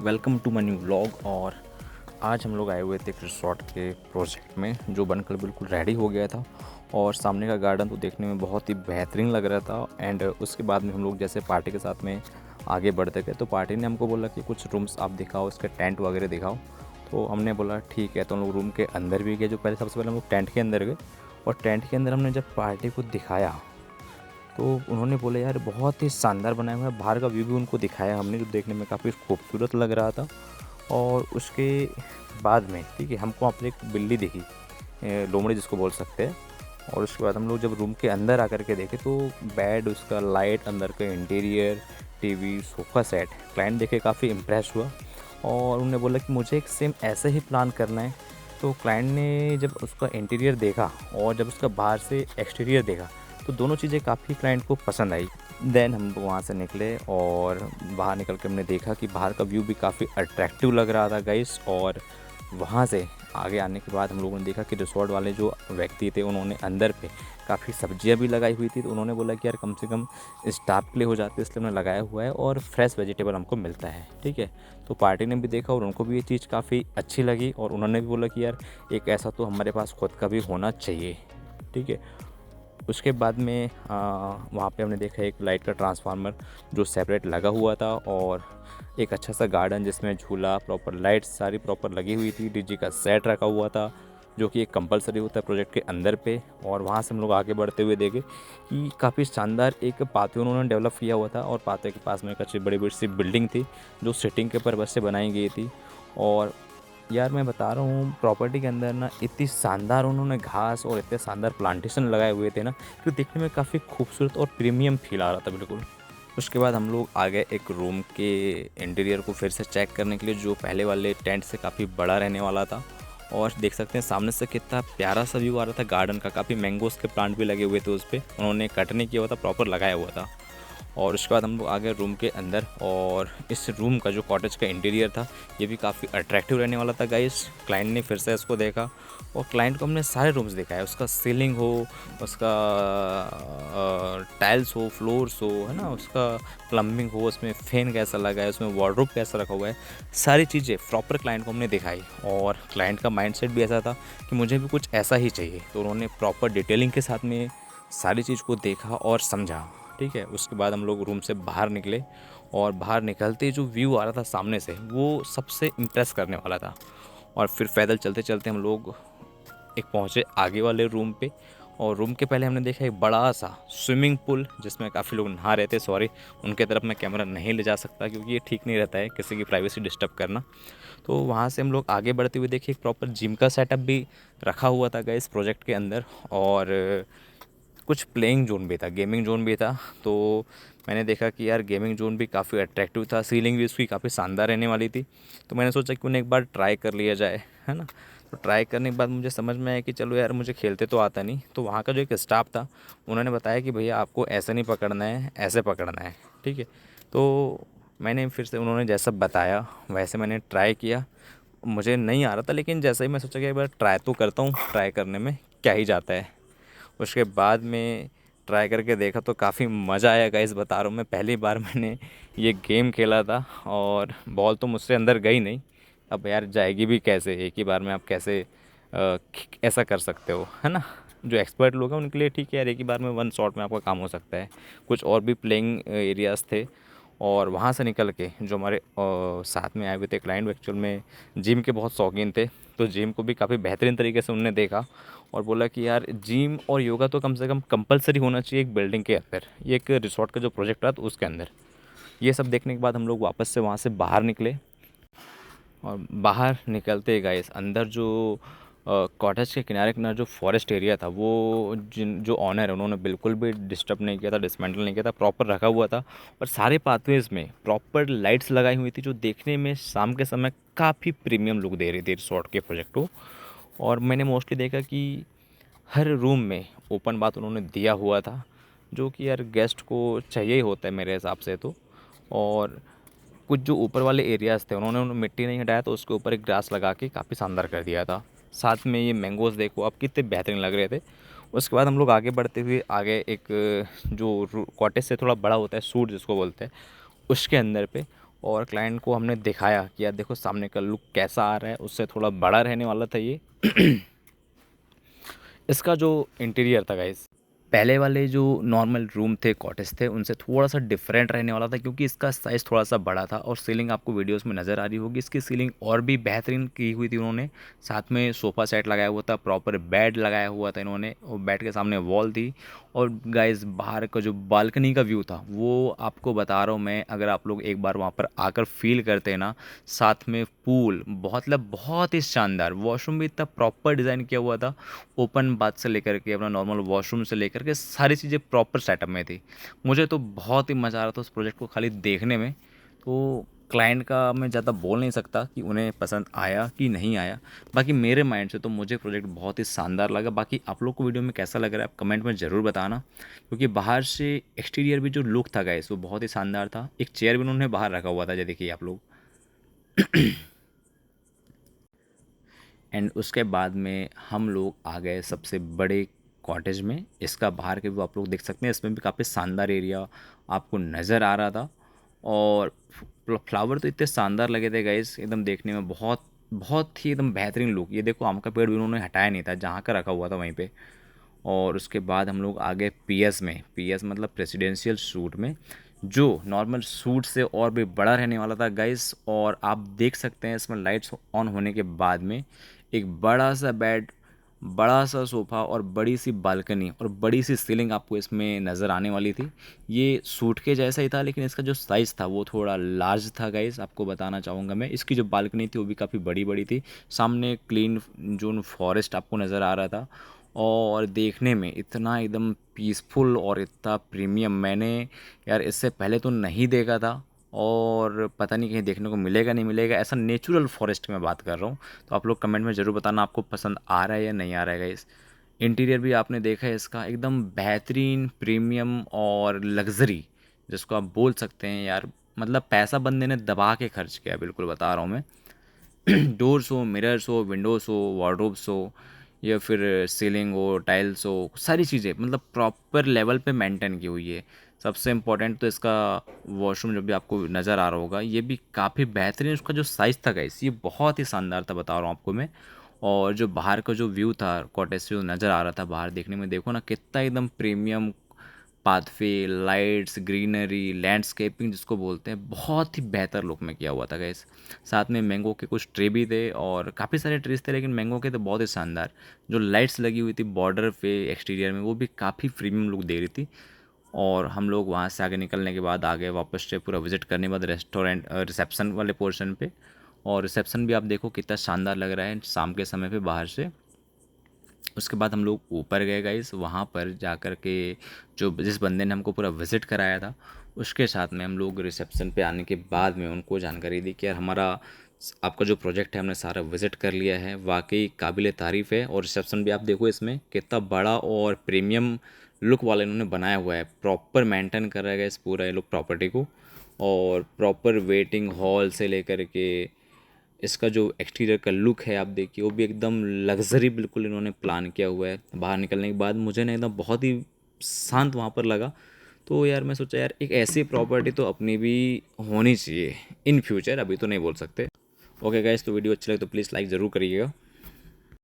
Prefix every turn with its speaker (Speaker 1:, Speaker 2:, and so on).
Speaker 1: Welcome to my new vlog. और आज हम लोग आए हुए थे एक रिसॉर्ट के प्रोजेक्ट में जो बनकर बिल्कुल रेडी हो गया था। और सामने का गार्डन तो देखने में बहुत ही बेहतरीन लग रहा था। एंड उसके बाद में हम लोग जैसे पार्टी के साथ में आगे बढ़ते गए तो पार्टी ने हमको बोला कि कुछ रूम्स आप दिखाओ, इसके टेंट वगैरह दिखाओ। तो हमने बोला ठीक है। तो हम लोग रूम के अंदर भी गए। जो पहले सबसे पहले हम लोग टेंट के अंदर गए और टेंट के अंदर हमने जब पार्टी को दिखाया तो उन्होंने बोले यार बहुत ही शानदार बनाया हुआ है। बाहर का व्यू भी उनको दिखाया हमने, जो देखने में काफ़ी खूबसूरत लग रहा था। और उसके बाद में ठीक है हमको वहाँ पर एक बिल्ली दिखी, लोमड़ी जिसको बोल सकते हैं। और उसके बाद हम लोग जब रूम के अंदर आकर के देखे तो बेड, उसका लाइट, अंदर का interior, TV, sofa set, client देखे काफ़ी इम्प्रेस हुआ। और उन्होंने बोला कि मुझे एक सेम ऐसे ही प्लान करना है। तो क्लाइंट ने जब उसका इंटीरियर देखा और जब उसका बाहर से एक्सटीरियर देखा तो दोनों चीज़ें काफ़ी क्लाइंट को पसंद आई। देन हम लोग वहाँ से निकले और बाहर निकल के हमने देखा कि बाहर का व्यू भी काफ़ी अट्रैक्टिव लग रहा था गाइस। और वहाँ से आगे आने के बाद हम लोगों ने देखा कि रिसोर्ट वाले जो व्यक्ति थे उन्होंने अंदर पे काफ़ी सब्जियां भी लगाई हुई थी। तो उन्होंने बोला कि यार कम से कम स्टाफ के लिए हो जाते, इसलिए हमने लगाया हुआ है और फ्रेश वेजिटेबल हमको मिलता है। ठीक है। तो पार्टी ने भी देखा और उनको भी ये चीज़ काफ़ी अच्छी लगी और उन्होंने भी बोला कि यार एक ऐसा तो हमारे पास खुद का भी होना चाहिए। ठीक है। उसके बाद में वहाँ पे हमने देखा एक लाइट का ट्रांसफार्मर जो सेपरेट लगा हुआ था और एक अच्छा सा गार्डन जिसमें झूला, प्रॉपर लाइट्स सारी प्रॉपर लगी हुई थी, डीजे का सेट रखा हुआ था जो कि एक कंपलसरी होता है प्रोजेक्ट के अंदर पे। और वहाँ से हम लोग आगे बढ़ते हुए देखे कि काफ़ी शानदार एक पाथवे उन्होंने डेवलप किया हुआ था और पाथवे के पास में एक अच्छी बड़ी बड़ी सी बिल्डिंग थी जो सिटिंग के पर्पज़ से बनाई गई थी। और यार मैं बता रहा हूँ प्रॉपर्टी के अंदर ना इतनी शानदार उन्होंने घास और इतने शानदार प्लांटेशन लगाए हुए थे ना कि देखने में काफ़ी खूबसूरत और प्रीमियम फील आ रहा था बिल्कुल। उसके बाद हम लोग आ गए एक रूम के इंटीरियर को फिर से चेक करने के लिए जो पहले वाले टेंट से काफ़ी बड़ा रहने वाला था। और देख सकते हैं सामने से कितना प्यारा सा व्यू आ रहा था गार्डन का। काफ़ी मैंगोज़ के प्लांट भी लगे हुए थे उस पर, उन्होंने कट नहीं किया हुआ था, प्रॉपर लगाया हुआ था। और उसके बाद हम लोग आ गए रूम के अंदर और इस रूम का जो कॉटेज का इंटीरियर था ये भी काफ़ी अट्रैक्टिव रहने वाला था गाइस। क्लाइंट ने फिर से इसको देखा और क्लाइंट को हमने सारे रूम्स दिखाए, उसका सीलिंग हो, उसका टाइल्स हो, फ्लोर्स हो, है ना, उसका प्लम्बिंग हो, उसमें फैन कैसा लगा है, उसमें वार्डरोब कैसा रखा हुआ है, सारी चीज़ें प्रॉपर क्लाइंट को हमने दिखाई। और क्लाइंट का माइंडसेट भी ऐसा था कि मुझे भी कुछ ऐसा ही चाहिए। तो उन्होंने प्रॉपर डिटेलिंग के साथ में सारी चीज़ को देखा और समझा। ठीक है। उसके बाद हम लोग रूम से बाहर निकले और बाहर निकलते ही जो व्यू आ रहा था सामने से वो सबसे इम्प्रेस करने वाला था। और फिर पैदल चलते चलते हम लोग एक पहुँचे आगे वाले रूम पे। और रूम के पहले हमने देखा एक बड़ा सा स्विमिंग पूल जिसमें काफ़ी लोग नहा रहे थे। सॉरी, उनके तरफ मैं कैमरा नहीं ले जा सकता क्योंकि ये ठीक नहीं रहता है किसी की प्राइवेसी डिस्टर्ब करना। तो वहाँ से हम लोग आगे बढ़ते हुए देखे एक प्रॉपर जिम का सेटअप भी रखा हुआ था इस प्रोजेक्ट के अंदर। और कुछ प्लेइंग जोन भी था, गेमिंग जोन भी था। तो मैंने देखा कि यार गेमिंग जोन भी काफ़ी अट्रैक्टिव था, सीलिंग भी उसकी काफ़ी शानदार रहने वाली थी। तो मैंने सोचा कि उन्हें एक बार ट्राई कर लिया जाए, है ना। तो ट्राई करने के बाद मुझे समझ में आया कि चलो यार मुझे खेलते तो आता नहीं। तो वहाँ का जो एक स्टाफ था उन्होंने बताया कि भैया आपको ऐसे नहीं पकड़ना है, ऐसे पकड़ना है। ठीक है। तो मैंने फिर से उन्होंने जैसा बताया वैसे मैंने ट्राई किया। मुझे नहीं आ रहा था लेकिन जैसे ही मैं सोचा कि एक बार ट्राई तो करता हूँ, ट्राई करने में क्या ही जाता है। उसके बाद में ट्राई करके देखा तो काफ़ी मज़ा आया गाइस, बता रहा हूँ मैं पहली बार मैंने ये गेम खेला था। और बॉल तो मुझसे अंदर गई नहीं, अब यार जाएगी भी कैसे, एक ही बार में आप कैसे ऐसा कर सकते हो, है ना। जो एक्सपर्ट लोग हैं उनके लिए ठीक है यार, एक ही बार में वन शॉट में आपका काम हो सकता है। कुछ और भी प्लेइंग एरियाज़ थे। और वहाँ से निकल के जो हमारे साथ में आए हुए थे क्लाइंट एक्चुअल में जिम के बहुत शौकीन थे। तो जिम को भी काफ़ी बेहतरीन तरीके से उन्होंने देखा और बोला कि यार जिम और योगा तो कम से कम कंपलसरी होना चाहिए एक बिल्डिंग के अंदर, ये एक रिसोर्ट का जो प्रोजेक्ट रहा तो उसके अंदर। ये सब देखने के बाद हम लोग वापस से वहाँ से बाहर निकले। और बाहर निकलते ही गाइस अंदर जो कॉटेज के किनारे जो फॉरेस्ट एरिया था वो जिन जो ऑनर है उन्होंने बिल्कुल भी डिस्टर्ब नहीं किया था, डिसमेंटल नहीं किया था, प्रॉपर रखा हुआ था। और सारे पाथवेज़ में प्रॉपर लाइट्स लगाई हुई थी जो देखने में शाम के समय काफ़ी प्रीमियम लुक दे रही थी रिसोर्ट के प्रोजेक्ट को। और मैंने मोस्टली देखा कि हर रूम में ओपन बाथ उन्होंने दिया हुआ था जो कि यार गेस्ट को चाहिए ही होता है मेरे हिसाब से तो। और कुछ जो ऊपर वाले एरियाज़ थे उन्होंने मिट्टी नहीं हटाया तो उसके ऊपर एक ग्रास लगा के काफ़ी शानदार कर दिया था। साथ में ये मैंगोज़ देखो आप कितने बेहतरीन लग रहे थे। उसके बाद हम लोग आगे बढ़ते हुए आगे एक जो कॉटेज से थोड़ा बड़ा होता है सूट जिसको बोलते हैं उसके अंदर पे। और क्लाइंट को हमने दिखाया कि यार देखो सामने का लुक कैसा आ रहा है, उससे थोड़ा बड़ा रहने वाला था ये। इसका जो इंटीरियर था गाइस, पहले वाले जो नॉर्मल रूम थे, कॉटेज थे, उनसे थोड़ा सा डिफरेंट रहने वाला था क्योंकि इसका साइज़ थोड़ा सा बड़ा था। और सीलिंग आपको वीडियोस में नज़र आ रही होगी, इसकी सीलिंग और भी बेहतरीन की हुई थी उन्होंने। साथ में सोफ़ा सेट लगाया हुआ था, प्रॉपर बेड लगाया हुआ था इन्होंने, और बेड के सामने वॉल थी। और गाइस बाहर का जो बालकनी का व्यू था वो आपको बता रहा हूँ मैं, अगर आप लोग एक बार वहाँ पर आकर फील करते हैं ना, साथ में पूल, बहुत ही शानदार। वॉशरूम भी इतना प्रॉपर डिज़ाइन किया हुआ था, ओपन बाथ से लेकर के अपना नॉर्मल वॉशरूम से लेकर के सारी चीज़ें प्रॉपर सेटअप में थी। मुझे तो बहुत ही मज़ा आ रहा था उस प्रोजेक्ट को खाली देखने में। तो क्लाइंट का मैं ज़्यादा बोल नहीं सकता कि उन्हें पसंद आया कि नहीं आया। बाकी मेरे माइंड से तो मुझे प्रोजेक्ट बहुत ही शानदार लगा। बाकी आप लोग को वीडियो में कैसा लग रहा है आप कमेंट में ज़रूर बताना, क्योंकि बाहर से एक्सटीरियर भी जो लुक था गाइस वो बहुत ही शानदार था। एक चेयर भी उन्होंने बाहर रखा हुआ था, जो देखिए आप लोग। एंड उसके बाद में हम लोग आ गए सबसे बड़े कॉटेज में। इसका बाहर के व्यू आप लोग देख सकते हैं, इसमें भी काफ़ी शानदार एरिया आपको नज़र आ रहा था। और फ्लावर तो इतने शानदार लगे थे गाइस, एकदम देखने में बहुत बहुत ही एकदम बेहतरीन लुक। ये देखो आम का पेड़ भी उन्होंने हटाया नहीं था, जहाँ का रखा हुआ था वहीं पे। और उसके बाद हम लोग आ गए पीएस में। पीएस मतलब प्रेसिडेंशियल सूट में, जो नॉर्मल सूट से और भी बड़ा रहने वाला था गाइस। और आप देख सकते हैं इसमें लाइट्स ऑन होने के बाद में एक बड़ा सा बेड, बड़ा सा सोफ़ा और बड़ी सी बालकनी और बड़ी सी सीलिंग आपको इसमें नज़र आने वाली थी। ये सूट के जैसा ही था, लेकिन इसका जो साइज़ था वो थोड़ा लार्ज था गाइस, आपको बताना चाहूँगा मैं। इसकी जो बालकनी थी वो भी काफ़ी बड़ी बड़ी थी। सामने क्लीन जो फॉरेस्ट आपको नज़र आ रहा था, और देखने में इतना एकदम पीसफुल और इतना प्रीमियम मैंने यार इससे पहले तो नहीं देखा था। और पता नहीं कहीं देखने को मिलेगा नहीं मिलेगा ऐसा नेचुरल फॉरेस्ट की मैं बात कर रहा हूँ। तो आप लोग कमेंट में ज़रूर बताना आपको पसंद आ रहा है या नहीं आ रहा है इस इंटीरियर भी आपने देखा है इसका, एकदम बेहतरीन प्रीमियम और लग्जरी जिसको आप बोल सकते हैं यार। मतलब पैसा बंदे ने दबा के खर्च किया, बिल्कुल बता रहा हूँ मैं। डोर्स हो, मिरर्स हो, विंडोज़ हो, वार्डरोब्स हो, या फिर सीलिंग हो, टाइल्स हो, सारी चीज़ें मतलब प्रॉपर लेवल पे मेंटेन की हुई है। सबसे इम्पोर्टेंट तो इसका वॉशरूम जो भी आपको नज़र आ रहा होगा, ये भी काफ़ी बेहतरीन। उसका जो साइज़ था गाइस ये बहुत ही शानदार था, बता रहा हूँ आपको मैं। और जो बाहर का जो व्यू था कॉटेज से जो नज़र आ रहा था बाहर देखने में, देखो ना कितना एकदम premium pathway, lights, greenery, landscaping जिसको बोलते हैं, बहुत ही बेहतर लुक में किया हुआ था गाइस। साथ में मैंगो के कुछ ट्री भी थे और काफ़ी सारे ट्रीज थे, लेकिन मैंगो के तो बहुत ही शानदार। जो लाइट्स लगी हुई थी बॉर्डर पे एक्सटीरियर में, वो भी काफ़ी प्रीमियम लुक दे रही थी। और हम लोग वहाँ से आगे निकलने के बाद आ गए वापस से पूरा विजिट करने के बाद रेस्टोरेंट रिसेप्शन वाले पोर्शन पे। और रिसेप्शन भी आप देखो कितना शानदार लग रहा है शाम के समय पे बाहर से। उसके बाद हम लोग ऊपर गए गाइस, वहाँ पर जा कर के जो जिस बंदे ने हमको पूरा विज़िट कराया था उसके साथ में हम लोग रिसेप्शन पे आने के बाद में उनको जानकारी दी कि यार हमारा आपका जो प्रोजेक्ट है हमने सारा विज़िट कर लिया है, वाकई काबिल तारीफ़ है। और रिसेप्शन भी आप देखो इसमें कितना बड़ा और प्रीमियम लुक वाला इन्होंने बनाया हुआ है, प्रॉपर मेंटेन कर रहा है इस पूरा ये लोग प्रॉपर्टी को। और प्रॉपर वेटिंग हॉल से लेकर के इसका जो एक्सटीरियर का लुक है आप देखिए, वो भी एकदम लग्जरी बिल्कुल इन्होंने प्लान किया हुआ है। बाहर निकलने के बाद मुझे ना एकदम बहुत ही शांत वहाँ पर लगा। तो यार मैं सोचा यार एक ऐसी प्रॉपर्टी तो अपनी भी होनी चाहिए इन फ्यूचर, अभी तो नहीं बोल सकते। ओके गाइस, तो वीडियो अच्छी लगे तो प्लीज़ लाइक ज़रूर करिएगा।